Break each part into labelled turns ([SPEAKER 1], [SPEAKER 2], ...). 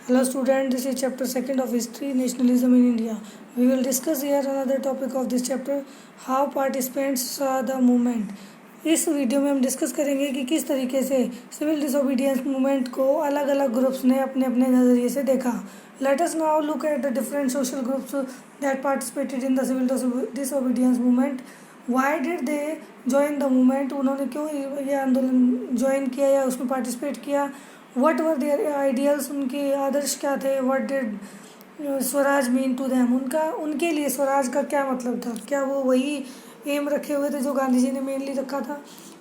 [SPEAKER 1] Hello student, this is chapter 2nd of history, nationalism in India. We will discuss here another topic of this chapter, how participants saw the movement. इस video में हम discuss करेंगे कि किस तरीके से civil disobedience movement को अलग अलग ग्रुप्स ने अपने अपने नज़रिए से देखा. Let us now look at the different social groups that participated in the civil disobedience movement. Why did they join the movement, उन्होंने क्यों ये आंदोलन ज्वाइन किया या उसमें पार्टिसिपेट किया. वट वर देयर आइडियल्स, उनके आदर्श क्या थे. What did Swaraj mean to them, उनके लिए स्वराज का क्या मतलब था. क्या वो वही एम रखे हुए थे जो गांधी जी ने मेनली रखा था.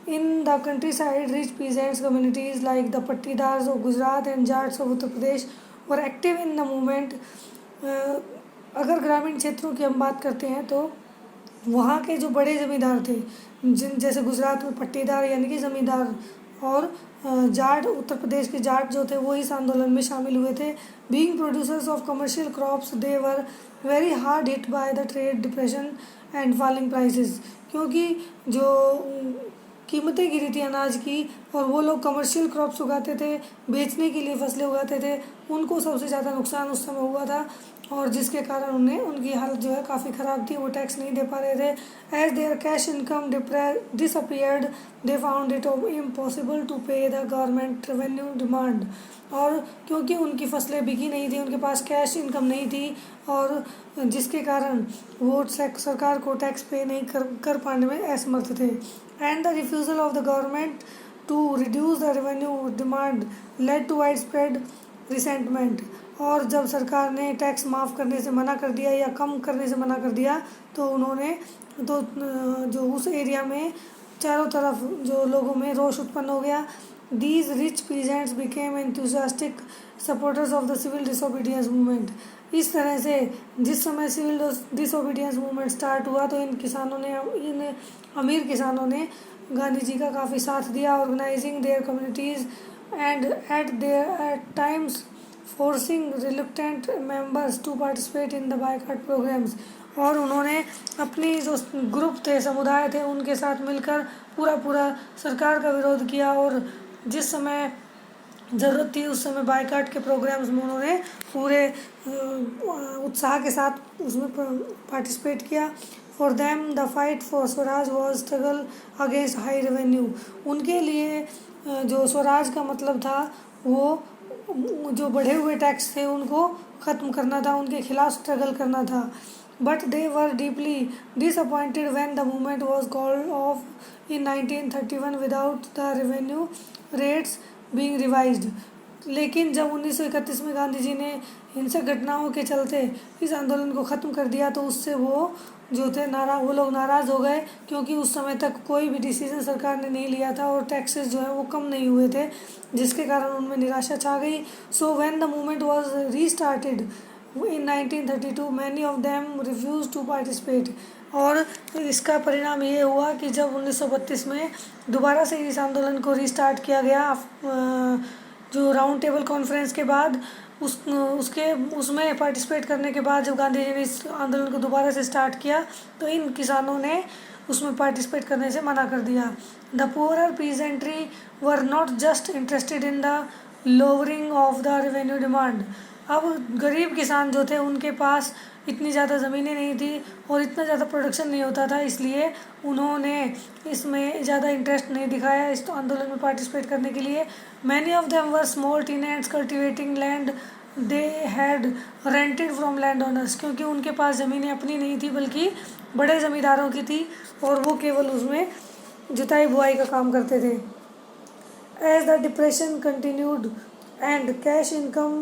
[SPEAKER 1] In the countryside rich peasants communities like the Patidars of Gujarat and Jats of Uttar Pradesh were active in the movement. अगर ग्रामीण क्षेत्रों की हम बात करते हैं तो वहाँ के जो बड़े ज़मींदार थे, जैसे गुजरात में पट्टीदार यानी कि ज़मींदार, और जाट उत्तर प्रदेश के जाट जो थे वो इस आंदोलन में शामिल हुए थे. Being producers of commercial crops they were very hard hit by the trade depression and falling prices. क्योंकि जो कीमतें गिरी थी अनाज की और वो लोग कमर्शियल क्रॉप्स उगाते थे, बेचने के लिए फसलें उगाते थे, उनको सबसे ज़्यादा नुकसान उस समय हुआ था और जिसके कारण उनकी हालत जो है काफ़ी ख़राब थी. वो टैक्स नहीं दे पा रहे थे. As their cash income disappeared they found it impossible to pay the government revenue demand. और क्योंकि उनकी फसलें बिकी नहीं थी, उनके पास कैश इनकम नहीं थी और जिसके कारण वो सरकार को टैक्स पे नहीं कर पाने में असमर्थ थे. And the refusal of the government to reduce the revenue demand led to widespread resentment. और जब सरकार ने टैक्स माफ़ करने से मना कर दिया या कम करने से मना कर दिया तो उन्होंने जो उस एरिया में चारों तरफ जो लोगों में रोष उत्पन्न हो गया. These rich peasants became enthusiastic supporters of the civil disobedience movement. इस तरह से जिस समय सिविल डिसोबीडियंस मूवमेंट स्टार्ट हुआ तो इन अमीर किसानों ने गांधी जी का काफ़ी साथ दिया, organising their communities and at times forcing reluctant members to participate in the boycott programmes. और उन्होंने अपनी जो ग्रुप थे, समुदाय थे, उनके साथ मिलकर पूरा सरकार का विरोध किया और जिस समय ज़रूरत थी उस समय बायकॉट के प्रोग्राम्स में उन्होंने पूरे उत्साह के साथ उसमें पार्टिसिपेट किया. For them the fight for Swaraj was struggle against high revenue. उनके लिए जो स्वराज का मतलब था वो जो बढ़े हुए टैक्स थे उनको ख़त्म करना था, उनके खिलाफ स्ट्रगल करना था. But they were deeply disappointed when the movement was called off in 1931 without the revenue rates being revised. लेकिन जब 1931 में गांधी जी ने हिंसक घटनाओं के चलते इस आंदोलन को ख़त्म कर दिया तो उससे वो लोग नाराज़ हो गए क्योंकि उस समय तक कोई भी डिसीजन सरकार ने नहीं लिया था और टैक्सेस जो है वो कम नहीं हुए थे, जिसके कारण उनमें निराशा छा गई. So when the movement was restarted in 1932 many of them refuse to participate. और इसका परिणाम ये हुआ कि जब 1932 में दोबारा से इस आंदोलन को रीस्टार्ट किया गया जो राउंड टेबल कॉन्फ्रेंस के बाद उसमें पार्टिसिपेट करने के बाद जब गांधी जी ने इस आंदोलन को दोबारा से स्टार्ट किया तो इन किसानों ने उसमें पार्टिसिपेट करने से मना कर दिया. The poorer peasantry were not just interested in the lowering of the revenue demand. अब गरीब किसान जो थे उनके पास इतनी ज़्यादा ज़मीनें नहीं थी और इतना ज़्यादा प्रोडक्शन नहीं होता था, इसलिए उन्होंने इसमें ज़्यादा इंटरेस्ट नहीं दिखाया इस आंदोलन में पार्टिसिपेट करने के लिए. Many of them were small tenants cultivating land they had rented from land owners. क्योंकि उनके पास ज़मीनें अपनी नहीं थी बल्कि बड़े ज़मींदारों की थी और वो केवल उसमें जुताई बुआई का काम करते थे. As the depression continued and cash income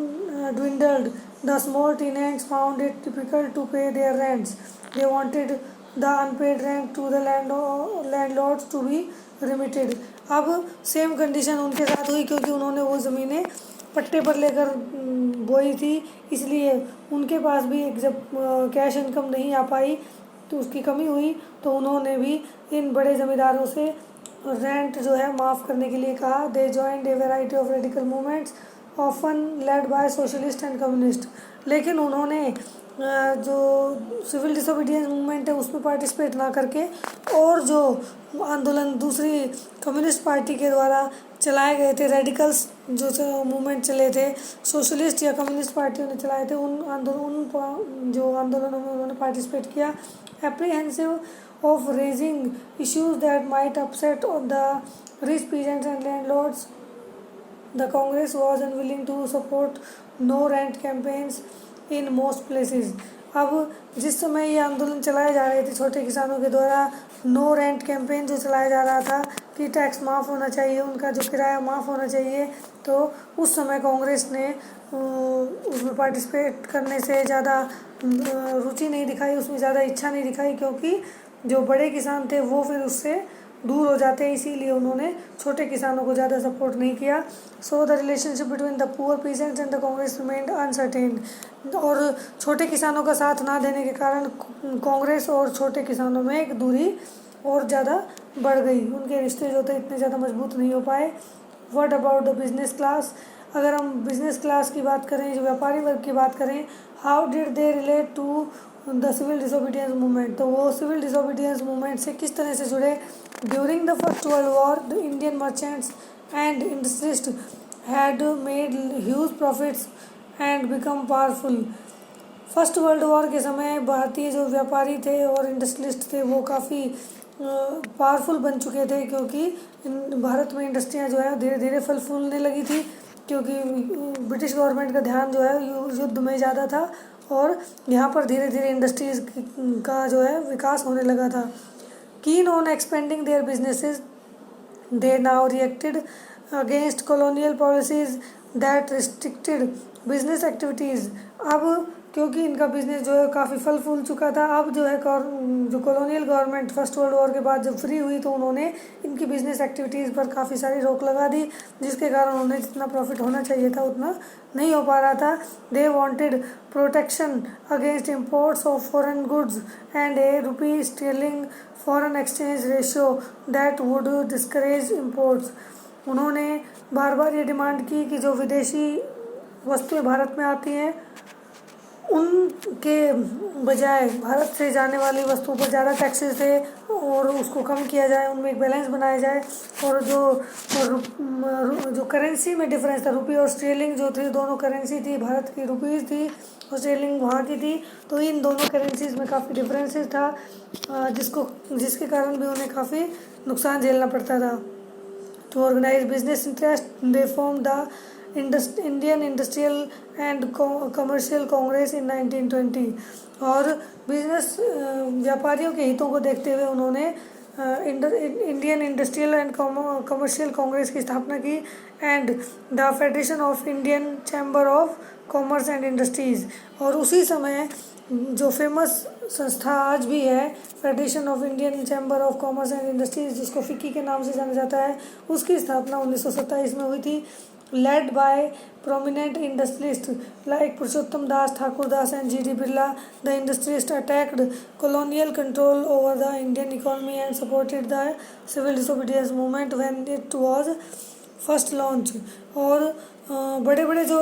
[SPEAKER 1] dwindled, the small tenants found it difficult to pay their rents. They wanted the unpaid rent to the landlords to be remitted. अब सेम कंडीशन उनके साथ हुई क्योंकि उन्होंने वो ज़मीनें पट्टे पर लेकर बोई थी, इसलिए उनके पास भी जब कैश इनकम नहीं आ पाई तो उसकी कमी हुई तो उन्होंने भी इन बड़े ज़मींदारों से रेंट जो है माफ़ करने के लिए कहा. They joined a variety of radical movements often led by socialist and communist. लेकिन उन्होंने जो सिविल डिसोबीडियंस मूवमेंट है उसमें पार्टिसिपेट ना करके और जो आंदोलन दूसरी कम्युनिस्ट पार्टी के द्वारा चलाए गए थे, रेडिकल्स जो मूवमेंट चले थे, सोशलिस्ट या कम्युनिस्ट पार्टियों ने चलाए थे, उन जो आंदोलनों में उन्होंने पार्टिसिपेट किया। Apprehensive of raising issues that might upset the rich peasants and landlords, the Congress was unwilling to support no rent campaigns in most places. अब जिस समय ये आंदोलन चलाए जा रहे थे छोटे किसानों के द्वारा, नो रेंट कैंपेन जो चलाया जा रहा था कि टैक्स माफ़ होना चाहिए, उनका जो किराया माफ़ होना चाहिए, तो उस समय कांग्रेस ने उसमें पार्टिसिपेट करने से ज़्यादा रुचि नहीं दिखाई, उसमें ज़्यादा इच्छा नहीं दिखाई, क्योंकि जो बड़े किसान थे वो फिर उससे दूर हो जाते हैं, इसीलिए उन्होंने छोटे किसानों को ज़्यादा सपोर्ट नहीं किया। So the relationship between the poor peasants and the Congress remained uncertain. और छोटे किसानों का साथ ना देने के कारण कांग्रेस और छोटे किसानों में एक दूरी और ज़्यादा बढ़ गई, उनके रिश्ते जो थे इतने ज़्यादा मजबूत नहीं हो पाए। What about the business class? अगर हम बिजनेस क्लास की बात करें, जो व्यापारी वर्ग की बात करें, how did they relate to the civil disobedience movement? तो वो सिविल डिसोबीडियंस मूवमेंट से किस तरह से जुड़े? During the First World War the Indian merchants and industrialist had made huge profits and become powerful. First World War के समय भारतीय जो व्यापारी थे और इंडस्ट्रियलिस्ट थे वो काफ़ी पावरफुल बन चुके थे, क्योंकि भारत में इंडस्ट्रियाँ जो है धीरे धीरे फल फूलने लगी थी, क्योंकि ब्रिटिश गवर्नमेंट का ध्यान जो है युद्ध में ज़्यादा था और यहाँ पर धीरे धीरे इंडस्ट्रीज़ का जो है विकास होने लगा था। Keen on expanding their businesses, they now reacted against colonial policies that restricted business activities. अब क्योंकि इनका बिजनेस जो है काफ़ी फल फूल चुका था, अब जो है जो colonial government first World War के बाद जब फ्री हुई तो उन्होंने इनकी बिजनेस एक्टिविटीज़ पर काफ़ी सारी रोक लगा दी, जिसके कारण उन्हें जितना प्रॉफिट होना चाहिए था उतना नहीं हो पा रहा था। They wanted protection against imports of foreign goods and a rupee sterling foreign exchange ratio that would discourage imports. उन्होंने बार बार ये डिमांड की कि जो विदेशी वस्तुएं भारत में आती हैं उनके बजाय भारत से जाने वाली वस्तुओं पर ज़्यादा टैक्सेस थे और उसको कम किया जाए, उनमें एक बैलेंस बनाया जाए। और जो करेंसी में डिफरेंस था, रुपये और स्टर्लिंग जो थी, दोनों करेंसी थी, भारत की रुपीज़ थी और स्टर्लिंग वहाँ की थी, तो इन दोनों करेंसीज में काफ़ी डिफरेंसेस था, जिसके कारण भी उन्हें काफ़ी नुकसान झेलना पड़ता था। To organise business interest they form the Indian Industrial and Commercial Congress in 1920। और बिजनेस व्यापारियों के हितों को देखते हुए उन्होंने Indian Industrial and Commercial Congress की स्थापना की and the federation of Indian chamber of commerce and industries. और उसी समय जो फेमस संस्था आज भी है, federation of Indian chamber of commerce and industries, जिसको फिक्की के नाम से जाना जाता है, उसकी स्थापना 1927 में हुई थी। led by prominent industrialists like Purushottam Das, Thakur Das and G.D. Birla, the industrialists attacked colonial control over the Indian economy and supported the civil disobedience movement when it was first launched। और बड़े बड़े जो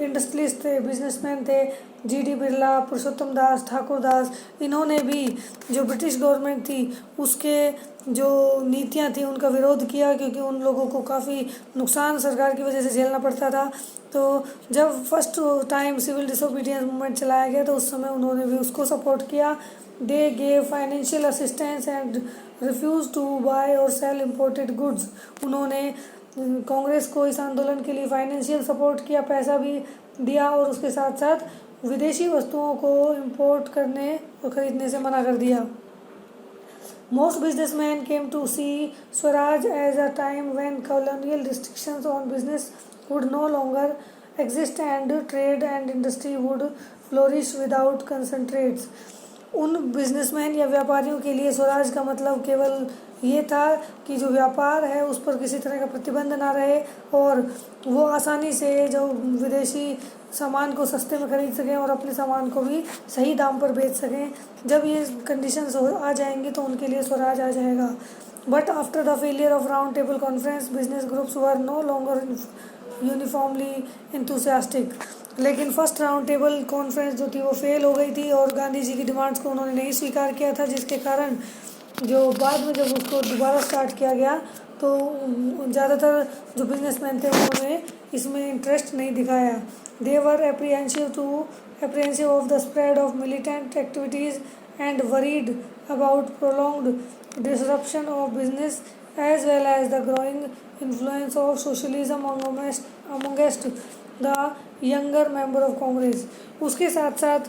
[SPEAKER 1] industrialist थे, businessman थे, G.D. Birla, पुरुषोत्तम दास, ठाकुर दास, इन्होंने भी जो British government थी उसके जो नीतियां थी उनका विरोध किया, क्योंकि उन लोगों को काफ़ी नुकसान सरकार की वजह से झेलना पड़ता था। तो जब first time civil disobedience movement चलाया गया तो उस समय उन्होंने भी उसको सपोर्ट किया। They gave financial assistance and refuse to buy और सेल इम्पोर्टेड गुड्स। उन्होंने कांग्रेस को इस आंदोलन के लिए फाइनेंशियल सपोर्ट किया, पैसा भी दिया और उसके साथ साथ विदेशी वस्तुओं को इंपोर्ट करने और ख़रीदने से मना कर दिया। Most businessmen came to see Swaraj as a time when colonial restrictions on business would no longer exist and trade and industry would flourish without concentrates। उन बिजनेसमैन या व्यापारियों के लिए स्वराज का मतलब केवल ये था कि जो व्यापार है उस पर किसी तरह का प्रतिबंध ना रहे और वो आसानी से जो विदेशी सामान को सस्ते में खरीद सकें और अपने सामान को भी सही दाम पर बेच सकें। जब ये कंडीशंस आ जाएंगी तो उनके लिए स्वराज आ जाएगा। But after the failure of round table conference business groups were no longer uniformly enthusiastic. लेकिन फर्स्ट राउंड टेबल कॉन्फ्रेंस जो थी वो फेल हो गई थी और गांधी जी की डिमांड्स को उन्होंने नहीं स्वीकार किया था, जिसके कारण जो बाद में जब उसको दोबारा स्टार्ट किया गया तो ज़्यादातर जो बिजनेसमैन थे उन्होंने इसमें इंटरेस्ट नहीं दिखाया। दे वर apprehensive of the spread of militant activities and worried about prolonged disruption of business as well as the growing influence of socialism amongst the younger member of Congress। उसके साथ साथ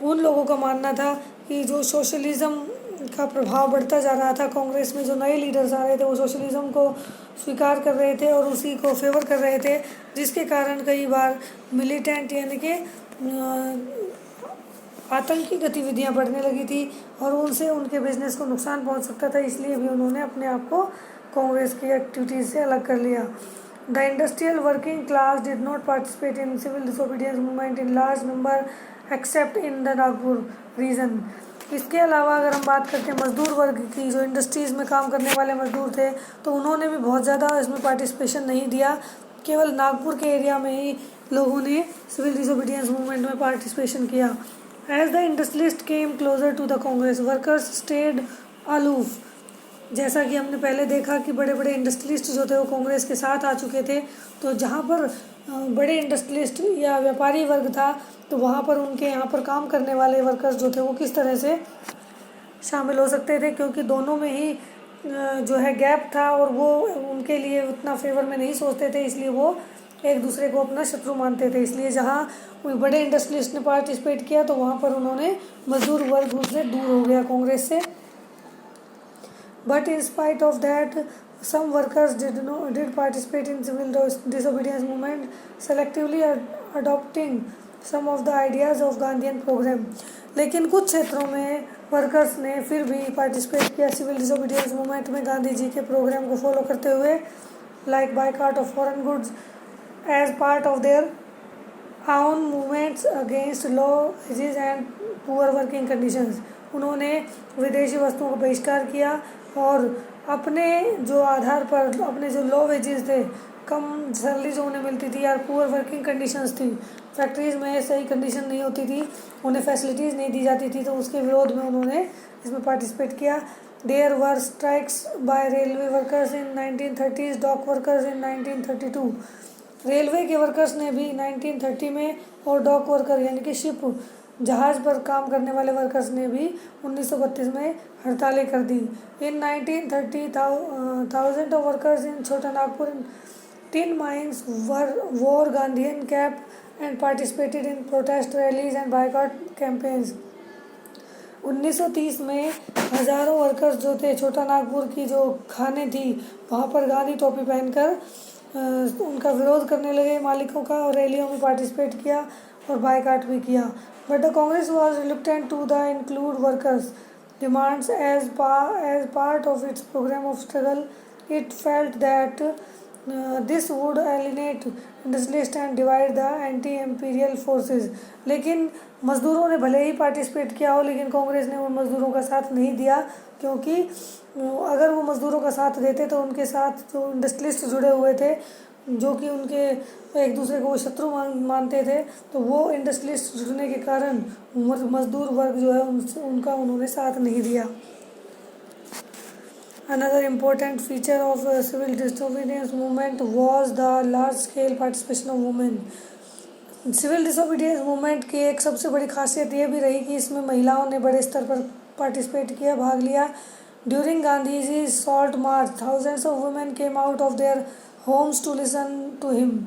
[SPEAKER 1] उन लोगों का मानना था कि जो सोशलिज़म का प्रभाव बढ़ता जा रहा था कांग्रेस में, जो नए लीडर्स आ रहे थे वो सोशलिज़म को स्वीकार कर रहे थे और उसी को फेवर कर रहे थे, जिसके कारण कई बार मिलिटेंट यानी कि आतंकी गतिविधियां बढ़ने लगी थी और उनसे उनके बिजनेस को नुकसान पहुंच सकता था। इसलिए भी उन्होंने अपने आप को कांग्रेस की एक्टिविटीज़ से अलग कर लिया। The industrial working class did not participate in civil disobedience movement in large number except in the Nagpur region. इसके अलावा अगर हम बात करते हैं मजदूर वर्ग की, जो इंडस्ट्रीज़ में काम करने वाले मजदूर थे, तो उन्होंने भी बहुत ज़्यादा इसमें पार्टिसिपेशन नहीं दिया। केवल नागपुर के एरिया में ही लोगों ने सिविल डिसोबीडियंस मूवमेंट में पार्टिसिपेशन किया। As the industrialist came closer to the Congress, workers stayed aloof. जैसा कि हमने पहले देखा कि बड़े बड़े इंडस्ट्रियलिस्ट जो थे वो कांग्रेस के साथ आ चुके थे, तो जहाँ पर बड़े इंडस्ट्रियलिस्ट या व्यापारी वर्ग था तो वहाँ पर उनके यहाँ पर काम करने वाले वर्कर्स जो थे वो किस तरह से शामिल हो सकते थे, क्योंकि दोनों में ही जो है गैप था और वो उनके लिए उतना फेवर में नहीं सोचते थे, इसलिए वो एक दूसरे को अपना शत्रु मानते थे। इसलिए जहाँ बड़े इंडस्ट्रियलिस्ट ने पार्टिसिपेट किया तो वहाँ पर उन्होंने मजदूर वर्ग उनसे दूर हो गया कांग्रेस से। But in spite of that some workers did participate in civil disobedience movement, selectively adopting some of the ideas of Gandhian program। लेकिन कुछ क्षेत्रों में वर्कर्स ने फिर भी पार्टिसिपेट किया सिविल डिसोबीडियंस मूवमेंट में गांधी जी के प्रोग्राम को फॉलो करते हुए, like boycott of foreign goods as part of their own movements against low wages and poor working conditions। उन्होंने विदेशी वस्तुओं का बहिष्कार किया और अपने जो आधार पर अपने जो लो वेजेस थे, कम सैलरी जो उन्हें मिलती थी, यार पुअर वर्किंग कंडीशंस थी, फैक्ट्रीज़ में सही कंडीशन नहीं होती थी, उन्हें फैसिलिटीज़ नहीं दी जाती थी, तो उसके विरोध में उन्होंने इसमें पार्टिसिपेट किया। There were strikes by railway workers in 1930s, dock workers in 1932। Railway के वर्कर्स ने भी 1930 में और डॉक वर्कर यानी कि शिप जहाज़ पर काम करने वाले वर्कर्स ने भी 1932 में हड़तालें कर दी। इन 1930 थाउजेंड ऑफ वर्कर्स इन छोटा नागपुर टिन माइंस वोर Gandhian cap and participated in protest rallies and boycott campaigns. 1930 में हज़ारों वर्कर्स जो थे छोटा नागपुर की जो खानें थी वहाँ पर गांधी टोपी पहनकर उनका विरोध करने लगे मालिकों का, और रैलियों में पार्टिसिपेट किया और बायकॉट भी किया। But the Congress was reluctant to the include workers demands as part of its programme of struggle. It felt that this would alienate industrialist and divide the anti imperial forces. लेकिन मज़दूरों ने भले ही participate किया हो, लेकिन कांग्रेस ने उन मज़दूरों का साथ नहीं दिया, क्योंकि अगर वो मज़दूरों का साथ देते तो उनके साथ जो इंडस्ट्रियलिस्ट जुड़े हुए थे, जो कि उनके एक दूसरे को वो शत्रु मानते थे, तो वो इंडस्ट्रियलिस्ट जुड़ने के कारण मज़दूर वर्ग जो है उनका उन्होंने साथ नहीं दिया। Another important feature of civil disobedience movement was the large scale participation of women। Civil disobedience movement की एक सबसे बड़ी खासियत ये भी रही कि इसमें महिलाओं ने बड़े स्तर पर पार्टिसिपेट किया, भाग लिया। During Gandhi ji salt march thousands of women came out of their homes to listen to him.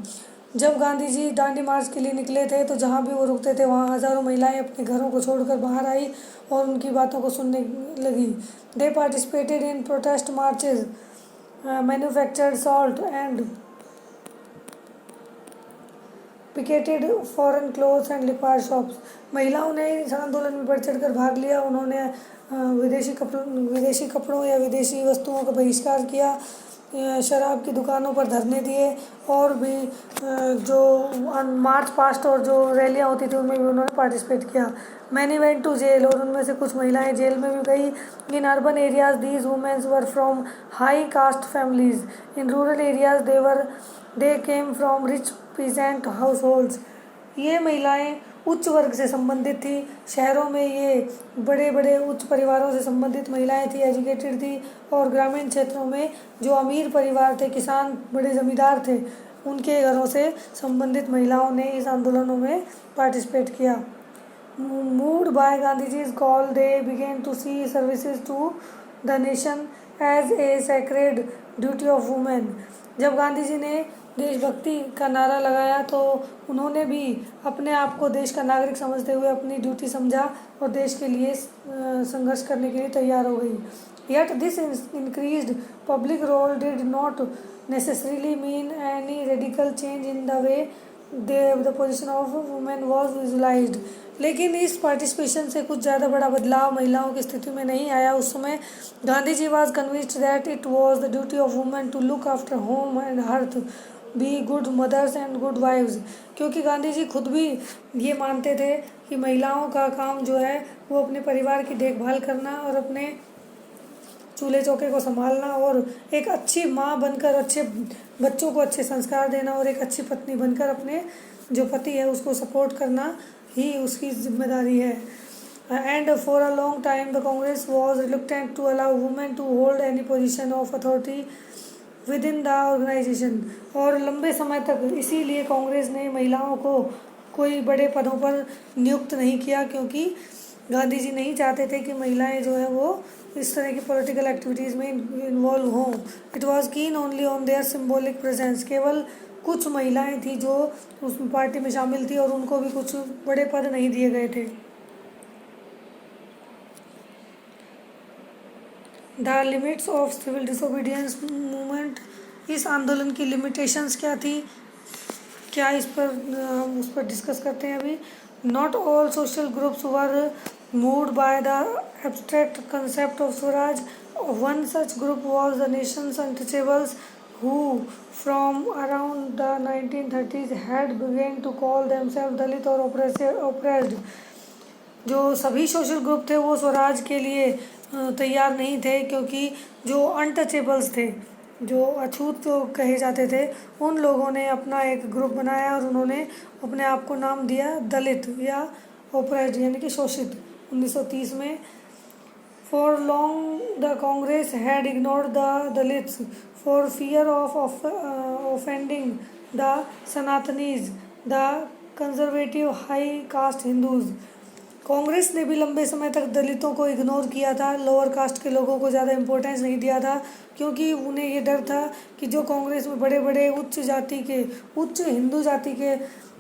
[SPEAKER 1] जब गांधी जी दांडी मार्च के लिए निकले थे तो जहाँ भी वो रुकते थे वहाँ हज़ारों महिलाएं अपने घरों को छोड़कर बाहर आई और उनकी बातों को सुनने लगी। They participated in protest marches, manufactured salt and picketed foreign clothes and liquor shops. महिलाओं ने इस आंदोलन में बढ़ चढ़कर भाग लिया। उन्होंने विदेशी कपड़ों या विदेशी वस्तुओं का बहिष्कार किया, शराब की दुकानों पर धरने दिए, और भी जो मार्च पास्ट और जो रैलियाँ होती थी उनमें भी उन्होंने पार्टिसिपेट किया। मैनी वेंट टू जेल, और उनमें से कुछ महिलाएं जेल में भी गई। In urban areas these womens were from high caste families. In rural areas they came from rich peasant households. ये महिलाएँ उच्च वर्ग से संबंधित थी। शहरों में ये बड़े बड़े उच्च परिवारों से संबंधित महिलाएं थी, एजुकेटेड थी। और ग्रामीण क्षेत्रों में जो अमीर परिवार थे, किसान, बड़े ज़मींदार थे, उनके घरों से संबंधित महिलाओं ने इस आंदोलनों में पार्टिसिपेट किया। Moved by Gandhiji's call, they began to see services to the nation as a sacred duty of women. जब गांधी जी ने देशभक्ति का नारा लगाया तो उन्होंने भी अपने आप को देश का नागरिक समझते हुए अपनी ड्यूटी समझा और देश के लिए संघर्ष करने के लिए तैयार हो गई। Yet this increased public role did not necessarily mean any radical change in the way the position of women was visualized. लेकिन इस पार्टिसिपेशन से कुछ ज़्यादा बड़ा बदलाव महिलाओं की स्थिति में नहीं आया। उस समय Gandhi ji was convinced that it was the duty of women to look after home and hearth, be good mothers and good wives. क्योंकि गांधी जी खुद भी ये मानते थे कि महिलाओं का काम जो है वो अपने परिवार की देखभाल करना और अपने चूल्हे चौके को संभालना और एक अच्छी माँ बनकर अच्छे बच्चों को अच्छे संस्कार देना और एक अच्छी पत्नी बनकर अपने जो पति है उसको सपोर्ट करना ही उसकी जिम्मेदारी है। And for a long time the Congress was reluctant to allow women to hold any position of authority within the organisation. और लंबे समय तक इसीलिए कांग्रेस ने महिलाओं को कोई बड़े पदों पर नियुक्त नहीं किया, क्योंकि गांधी जी नहीं चाहते थे कि महिलाएं जो है वो इस तरह की पॉलिटिकल एक्टिविटीज़ में इन्वॉल्व हों। इट वाज कीन only on their symbolic presence. केवल कुछ महिलाएं थी जो उस पार्टी में शामिल थी और उनको भी कुछ बड़े पद नहीं दिए गए थे। The limits of civil disobedience movement. इस आंदोलन की लिमिटेशंस क्या थी, क्या इस पर हम उस पर डिस्कस करते हैं अभी। Not all social groups were moved by the abstract concept of Swaraj. One such group was the Nations untouchables who from around the 1930s had begun to call themselves दलित और oppressed। जो सभी सोशल ग्रुप थे वो स्वराज के लिए तैयार नहीं थे, क्योंकि जो अनटचेबल्स थे, जो अछूत जो कहे जाते थे, उन लोगों ने अपना एक ग्रुप बनाया और उन्होंने अपने आप को नाम दिया दलित या ओप्रेस्ड यानी कि शोषित 1930 में। For long the Congress had ignored the Dalits for fear of offending the Sanatanis, the conservative high caste Hindus। Congress ने भी लंबे समय तक दलितों को इग्नोर किया था, लोअर कास्ट के लोगों को ज़्यादा इम्पोर्टेंस नहीं दिया था, क्योंकि उन्हें ये डर था कि जो कांग्रेस में बड़े बड़े उच्च हिंदू जाति के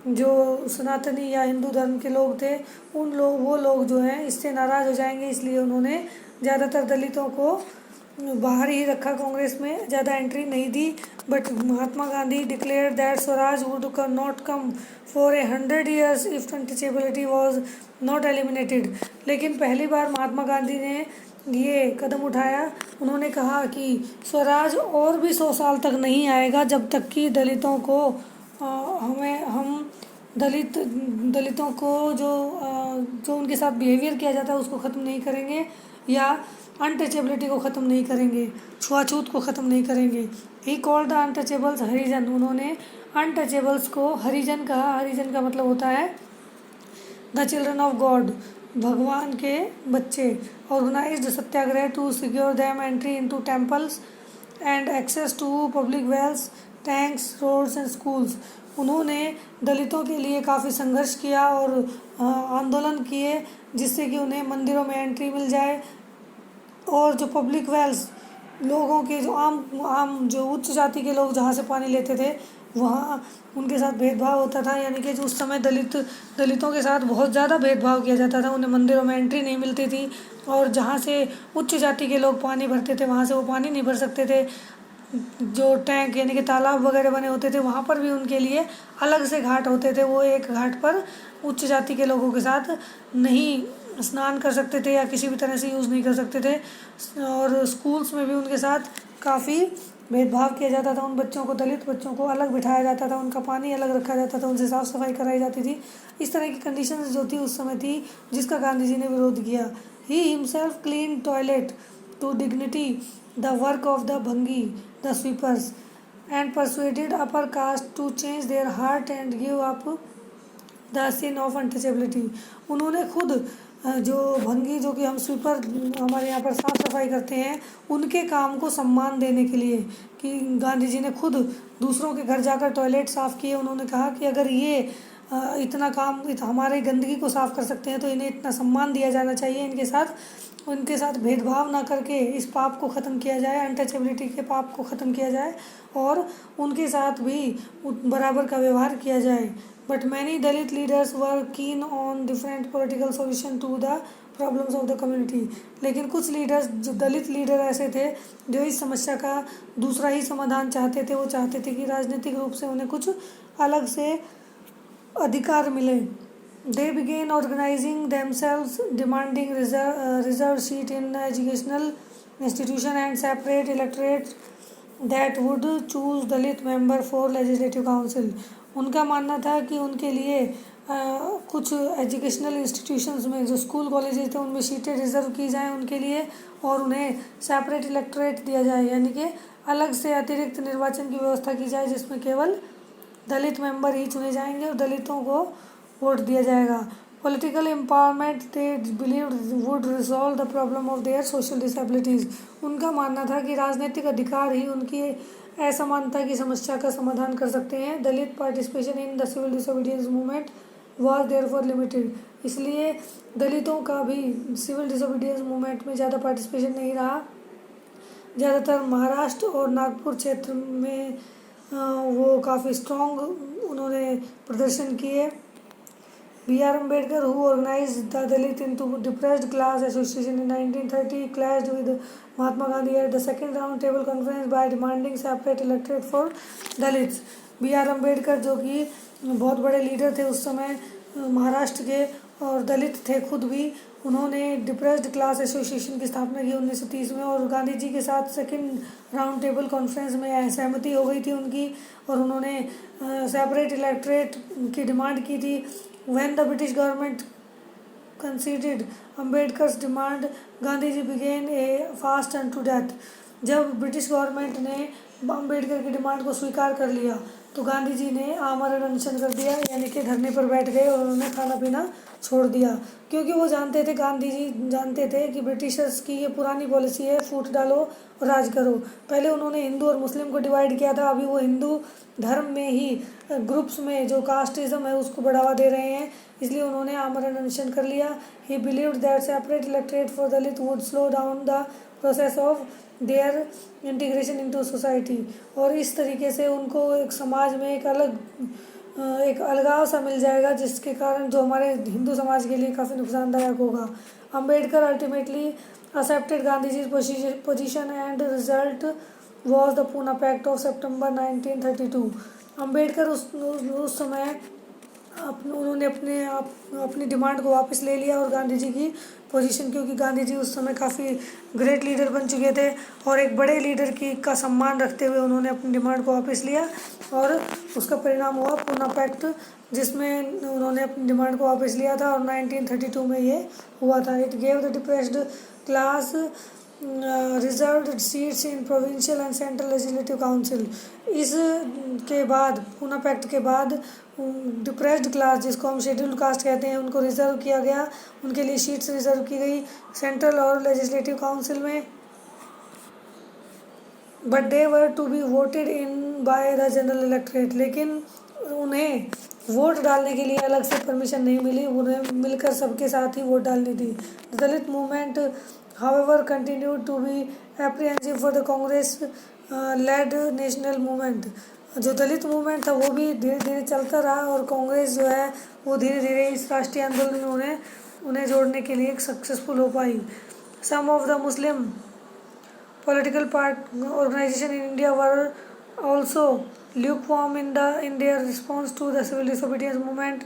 [SPEAKER 1] जो सनातनी या हिंदू धर्म के लोग थे, वो लोग जो हैं इससे नाराज़ हो जाएंगे, इसलिए उन्होंने ज़्यादातर दलितों को बाहर ही रखा, कांग्रेस में ज़्यादा एंट्री नहीं दी। But Mahatma Gandhi declare that swaraj would not come for 100 years if untouchability was not eliminated. लेकिन पहली बार महात्मा गांधी ने ये कदम उठाया, उन्होंने कहा कि स्वराज और भी 100 साल तक नहीं आएगा जब तक कि दलितों को हम दलितों को जो उनके साथ बिहेवियर किया जाता है उसको ख़त्म नहीं करेंगे या अनटचेबिलिटी को ख़त्म नहीं करेंगे, छुआछूत को ख़त्म नहीं करेंगे। ही कॉल्ड द अनटचेबल्स हरिजन। उन्होंने अनटचेबल्स को हरिजन कहा। हरिजन का मतलब होता है द चिल्ड्रन ऑफ गॉड, भगवान के बच्चे। Organised satyagraha to secure them entry into temples and access to public wells, tanks, roads and schools. उन्होंने दलितों के लिए काफ़ी संघर्ष किया और आंदोलन किए जिससे कि उन्हें मंदिरों में एंट्री मिल जाए, और जो पब्लिक वेल्स, लोगों के जो आम जो उच्च जाति के लोग जहाँ से पानी लेते थे वहाँ उनके साथ भेदभाव होता था, यानी कि उस समय दलितों के साथ बहुत ज़्यादा भेदभाव किया जाता था। उन्हें मंदिरों में एंट्री नहीं मिलती थी और जहाँ से उच्च जाति के लोग पानी भरते थे वहाँ से वो पानी नहीं भर सकते थे। जो टैंक यानी कि तालाब वगैरह बने होते थे वहाँ पर भी उनके लिए अलग से घाट होते थे, वो एक घाट पर उच्च जाति के लोगों के साथ नहीं स्नान कर सकते थे या किसी भी तरह से यूज़ नहीं कर सकते थे। और स्कूल्स में भी उनके साथ काफ़ी भेदभाव किया जाता था। उन बच्चों को, दलित बच्चों को अलग बिठाया जाता था, उनका पानी अलग रखा जाता था, उनसे साफ़ सफाई कराई जाती थी। इस तरह की कंडीशंस जो थी उस समय थी जिसका गांधी जी ने विरोध किया। He himself clean toilet to dignity the work of the bhangi the sweepers and persuaded upper caste to change their heart and give up the sin of untouchability. उन्होंने खुद जो भंगी, जो कि हम स्वीपर हमारे यहाँ पर साफ़ सफाई करते हैं, उनके काम को सम्मान देने के लिए कि गांधी जी ने खुद दूसरों के घर जाकर टॉयलेट साफ़ किए। उन्होंने कहा कि अगर ये इतना काम हमारे गंदगी को साफ़ कर सकते हैं तो इन्हें इतना सम्मान दिया जाना चाहिए। उनके साथ भेदभाव ना करके इस पाप को ख़त्म किया जाए, अनटचेबिलिटी के पाप को ख़त्म किया जाए और उनके साथ भी बराबर का व्यवहार किया जाए। But many Dalit leaders were keen on different political solution to the problems of the community. लेकिन कुछ लीडर्स, जो दलित लीडर ऐसे थे जो इस समस्या का दूसरा ही समाधान चाहते थे। वो चाहते थे कि राजनीतिक रूप से उन्हें कुछ अलग से अधिकार मिले। They began organizing themselves, demanding reserve seat in educational institution and separate electorate that would choose Dalit member for legislative council। उनका मानना था कि उनके लिए कुछ एजुकेशनल इंस्टीट्यूशंस में, जो स्कूल कॉलेजेस थे, उनमें सीटें रिज़र्व की जाएं उनके लिए और उन्हें सेपरेट इलेक्टोरेट दिया जाए, यानी कि अलग से अतिरिक्त निर्वाचन की व्यवस्था की जाए जिसमें केवल दलित मेंबर ही चुने जाएंगे और दलितों को वोट दिया जाएगा। Political empowerment they believed would resolve the problem of their social disabilities. उनका मानना था कि राजनीतिक अधिकार ही उनकी असमानता की समस्या का समाधान कर सकते हैं। Dalit participation in the civil disobedience movement was therefore limited. इसलिए दलितों का भी सिविल डिसोबीडियंस मूवमेंट में ज़्यादा पार्टिसिपेशन नहीं रहा। ज़्यादातर महाराष्ट्र और नागपुर क्षेत्र में वो काफ़ी स्ट्रॉन्ग उन्होंने प्रदर्शन किए। B.R. Ambedkar, who organized the Dalit into depressed class association in 1930, clashed with Mahatma Gandhi at the second round table conference by demanding separate electorate for Dalits। B.R. Ambedkar, जो कि बहुत बड़े लीडर थे उस समय महाराष्ट्र के और दलित थे खुद भी, उन्होंने डिप्रेस्ड क्लास एसोसिएशन की स्थापना की 1930 में और गांधी जी के साथ सेकंड राउंड टेबल कॉन्फ्रेंस में सहमति हो गई थी उनकी और उन्होंने सेपरेट इलेक्टोरेट की डिमांड की थी। When the British government conceded Ambedkar's demand, Gandhi ji began a fast unto death। जब ब्रिटिश गवर्नमेंट ने अम्बेडकर की डिमांड को स्वीकार कर लिया तो गांधी जी ने आमरण अनशन कर दिया, यानी कि धरने पर बैठ गए और उन्होंने खाना पीना छोड़ दिया, क्योंकि वो जानते थे, गांधी जी जानते थे कि ब्रिटिशर्स की ये पुरानी पॉलिसी है, फूट डालो और राज करो। पहले उन्होंने हिंदू और मुस्लिम को डिवाइड किया था, अभी वो हिंदू धर्म में ही ग्रुप्स में जो कास्टिज्म है उसको बढ़ावा दे रहे हैं, इसलिए उन्होंने आमरण अनशन कर लिया। ही believed that separate electorate for Dalit would slow down the process of their integration into society. और इस तरीके से उनको एक समाज में एक अलगाव सा मिल जाएगा, जिसके कारण जो हमारे हिंदू समाज के लिए काफ़ी नुकसानदायक होगा। Ambedkar ultimately accepted Gandhiji's position and result was the Poona pact of September 1932। Ambedkar उस समय उन्होंने अपनी डिमांड को वापस ले लिया और गांधी जी की पोजीशन, क्योंकि गांधी जी उस समय काफ़ी ग्रेट लीडर बन चुके थे और एक बड़े लीडर का सम्मान रखते हुए उन्होंने अपनी डिमांड को वापस लिया और उसका परिणाम हुआ पूना पैक्ट, जिसमें उन्होंने अपनी डिमांड को वापस लिया था और 1932 में ये हुआ था। It gave the depressed class reserved seats in provincial and central legislative council. इस के बाद पूना पैक्ट के बाद डिप्रेस्ड क्लास, जिसको हम शेड्यूल्ड कास्ट कहते हैं, उनको रिजर्व किया गया, उनके लिए सीट्स रिजर्व की गई सेंट्रल और लेजिस्लेटिव काउंसिल में। But they were to be voted in by the general electorate. लेकिन उन्हें वोट डालने के लिए अलग से परमिशन नहीं मिली, उन्हें मिलकर सबके साथ ही वोट डालनी थी। दलित movement however continued to be apprehensive for the Congress led national movement। जो दलित मूवमेंट था वो भी धीरे धीरे चलता रहा और कांग्रेस जो है वो धीरे धीरे इस राष्ट्रीय आंदोलन में उन्हें जोड़ने के लिए सक्सेसफुल हो पाई। Some of the Muslim political organization in India were also lukewarm in their response to the civil disobedience movement.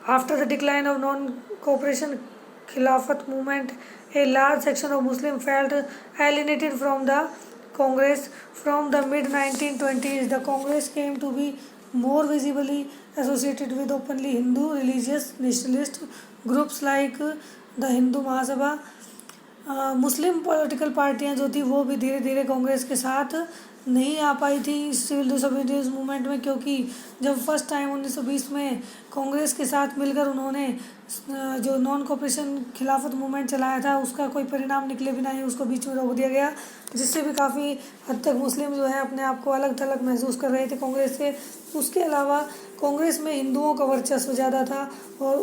[SPEAKER 1] After the decline of non-cooperation Khilafat movement, a large section of Muslims felt alienated from the Congress. From the mid-1920s, the Congress came to be more visibly associated with openly Hindu religious nationalist groups like the Hindu Mahasabha। Muslim political पार्टियां जो थी वो भी धीरे धीरे कांग्रेस के साथ नहीं आ पाई थी सिविल डिसोबीडियंस मूवमेंट में, क्योंकि जब फर्स्ट टाइम 1920 में कांग्रेस के साथ मिलकर उन्होंने जो नॉन कॉपरेशन खिलाफत मूवमेंट चलाया था उसका कोई परिणाम निकले बिना ही उसको बीच में रोक दिया गया, जिससे भी काफ़ी हद तक मुस्लिम जो है अपने आप को अलग थलग महसूस कर रहे थे कांग्रेस से। उसके अलावा कांग्रेस में हिंदुओं का वर्चस्व ज़्यादा था और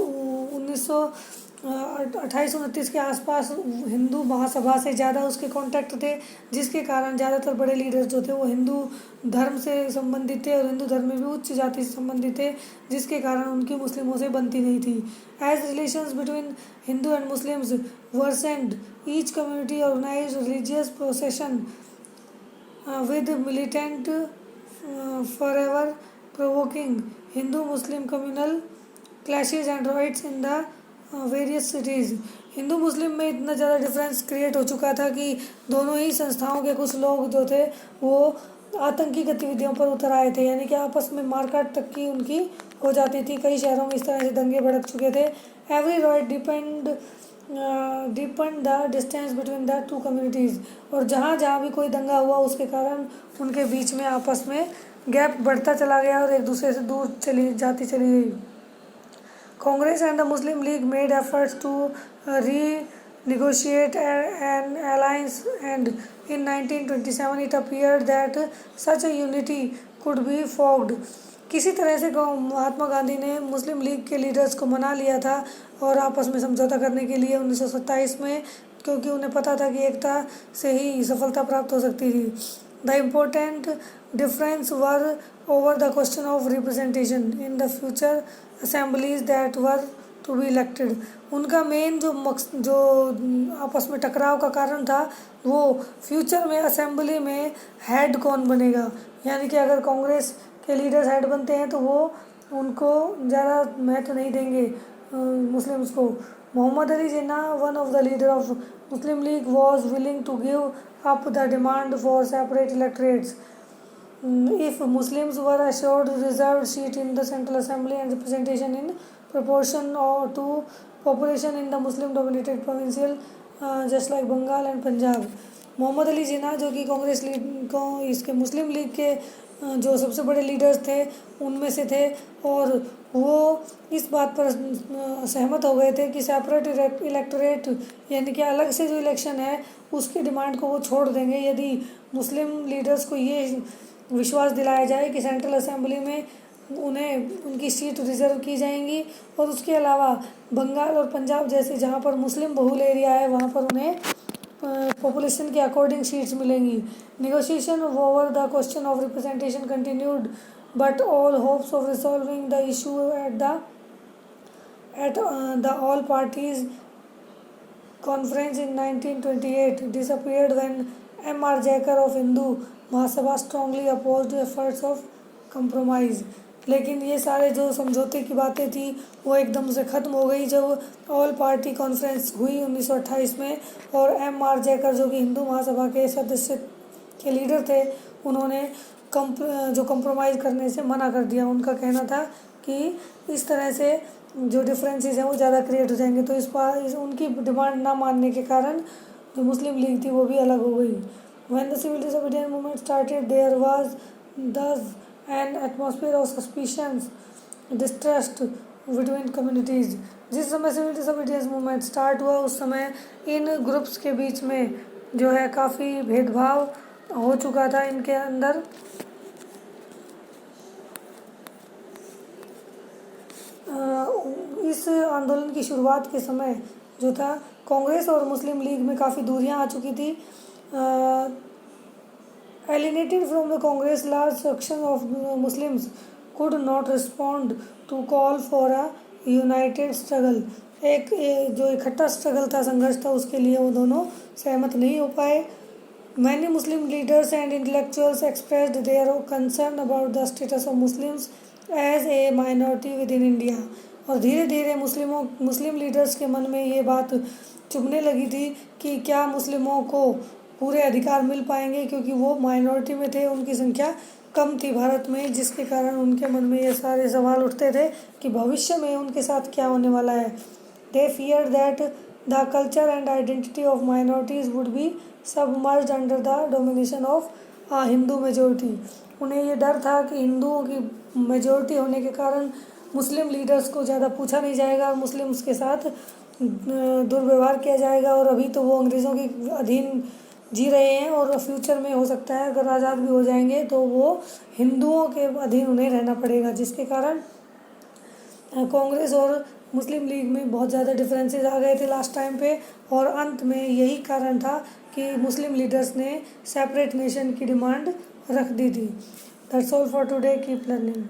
[SPEAKER 1] 2829 के आसपास हिंदू महासभा से ज़्यादा उसके कांटेक्ट थे, जिसके कारण ज़्यादातर बड़े लीडर्स जो थे वो हिंदू धर्म से संबंधित थे और हिंदू धर्म में भी उच्च जाति से संबंधित थे, जिसके कारण उनकी मुस्लिमों से बनती नहीं थी। As relations between Hindu and Muslims worsened, each community organised religious procession with militant forever provoking Hindu-Muslim communal clashes and riots in the various cities। हिंदू मुस्लिम में इतना ज़्यादा डिफरेंस क्रिएट हो चुका था कि दोनों ही संस्थाओं के कुछ लोग जो थे वो आतंकी गतिविधियों पर उतर आए थे, यानी कि आपस में मारकाट तक की उनकी हो जाती थी। कई शहरों में इस तरह से दंगे भड़क चुके थे। Every riot depend the distance between the two communities, और जहाँ जहाँ भी कोई दंगा हुआ उसके कारण उनके बीच में आपस में गैप बढ़ता चला गया और एक दूसरे से दूर चली गई। Congress and the Muslim League made efforts to renegotiate an alliance, and in 1927 it appeared that such a unity could be forged। किसी तरह से महात्मा गांधी ने मुस्लिम लीग के लीडर्स को मना लिया था और आपस में समझौता करने के लिए 1927 में, क्योंकि उन्हें पता था कि एकता से ही सफलता प्राप्त हो सकती थी। The important difference were over the question of representation in the future assemblies that were to be elected। उनका मेन जो आपस में टकराव का कारण था वो फ्यूचर में असेंबली में हेड कौन बनेगा, यानी कि अगर कांग्रेस के लीडर्स हेड बनते हैं तो वो उनको ज़्यादा महत्व नहीं देंगे मुस्लिम्स को। Mohammad Ali Jinnah, one of the leader of Muslim League, was willing to give up the demand for separate electorates if Muslims were assured reserved seat in the Central Assembly and representation in proportion or to population in the Muslim dominated provincial just like Bengal and Punjab। Mohammad Ali Jinnah जो कि Congress league को इसके मुस्लिम league के जो सबसे बड़े leaders थे उनमें से थे, और वो इस बात पर सहमत हो गए थे कि सेपरेट इलेक्टोरेट यानी कि अलग से जो इलेक्शन है उसकी डिमांड को वो छोड़ देंगे यदि मुस्लिम लीडर्स को ये विश्वास दिलाया जाए कि सेंट्रल असेंबली में उन्हें उनकी सीट रिजर्व की जाएंगी, और उसके अलावा बंगाल और पंजाब जैसे जहाँ पर मुस्लिम बहुल एरिया है वहाँ पर उन्हें पॉपुलेशन के अकॉर्डिंग सीट्स मिलेंगी। Negotiation over the question of representation continued, but all hopes of resolving the issue at the all parties conference in 1928 disappeared when M.R. Jayakar of Hindu Mahasabha strongly opposed efforts of compromise. लेकिन ये सारे जो समझौते की बातें थी वो एकदम से ख़त्म हो गई जब ऑल पार्टी कॉन्फ्रेंस हुई 1928 में, और M.R. जयकर जो कि हिंदू महासभा के सदस्य के लीडर थे उन्होंने जो कंप्रोमाइज़ करने से मना कर दिया। उनका कहना था कि इस तरह से जो डिफरेंसेस हैं वो ज़्यादा क्रिएट हो जाएंगे, तो उनकी डिमांड ना मानने के कारण जो मुस्लिम लीग थी वो भी अलग हो गई। When the civil disobedience movement started, there was thus an atmosphere of suspicion, distrust between communities। जिस समय सिविल डिसोबीडियंस मूवमेंट स्टार्ट हुआ उस समय इन ग्रुप्स के बीच में जो है काफ़ी भेदभाव हो चुका था इनके अंदर। इस आंदोलन की शुरुआत के समय जो था कांग्रेस और मुस्लिम लीग में काफ़ी दूरियां आ चुकी थी। Alienated from the Congress, large section of Muslims could not respond to call for a united struggle। एक जो इकट्ठा स्ट्रगल था, संघर्ष था, उसके लिए वो दोनों सहमत नहीं हो पाए। Many Muslim leaders and intellectuals expressed their concern about the status of Muslims as a minority within India। और धीरे धीरे मुस्लिम लीडर्स के मन में ये बात चुभने लगी थी कि क्या मुस्लिमों को पूरे अधिकार मिल पाएंगे, क्योंकि वो माइनॉरिटी में थे, उनकी संख्या कम थी भारत में, जिसके कारण उनके मन में ये सारे सवाल उठते थे कि भविष्य में उनके साथ क्या होने वाला है। दे fear that the culture and identity of minorities would be submerged under the domination of Hindu majority. उन्हें ये डर था कि हिंदुओं की मेजोरिटी होने के कारण मुस्लिम लीडर्स को ज़्यादा पूछा नहीं जाएगा और मुस्लिम्स के साथ दुर्व्यवहार किया जाएगा, और अभी तो वो अंग्रेज़ों के अधीन जी रहे हैं और फ्यूचर में हो सकता है अगर आज़ाद भी हो जाएंगे तो वो हिंदुओं के अधीन उन्हें रहना पड़ेगा, जिसके कारण कांग्रेस और मुस्लिम लीग में बहुत ज़्यादा डिफरेंसेस आ गए थे लास्ट टाइम पे। और अंत में यही कारण था कि मुस्लिम लीडर्स ने सेपरेट नेशन की डिमांड रख दी थी। That's all for today, keep learning.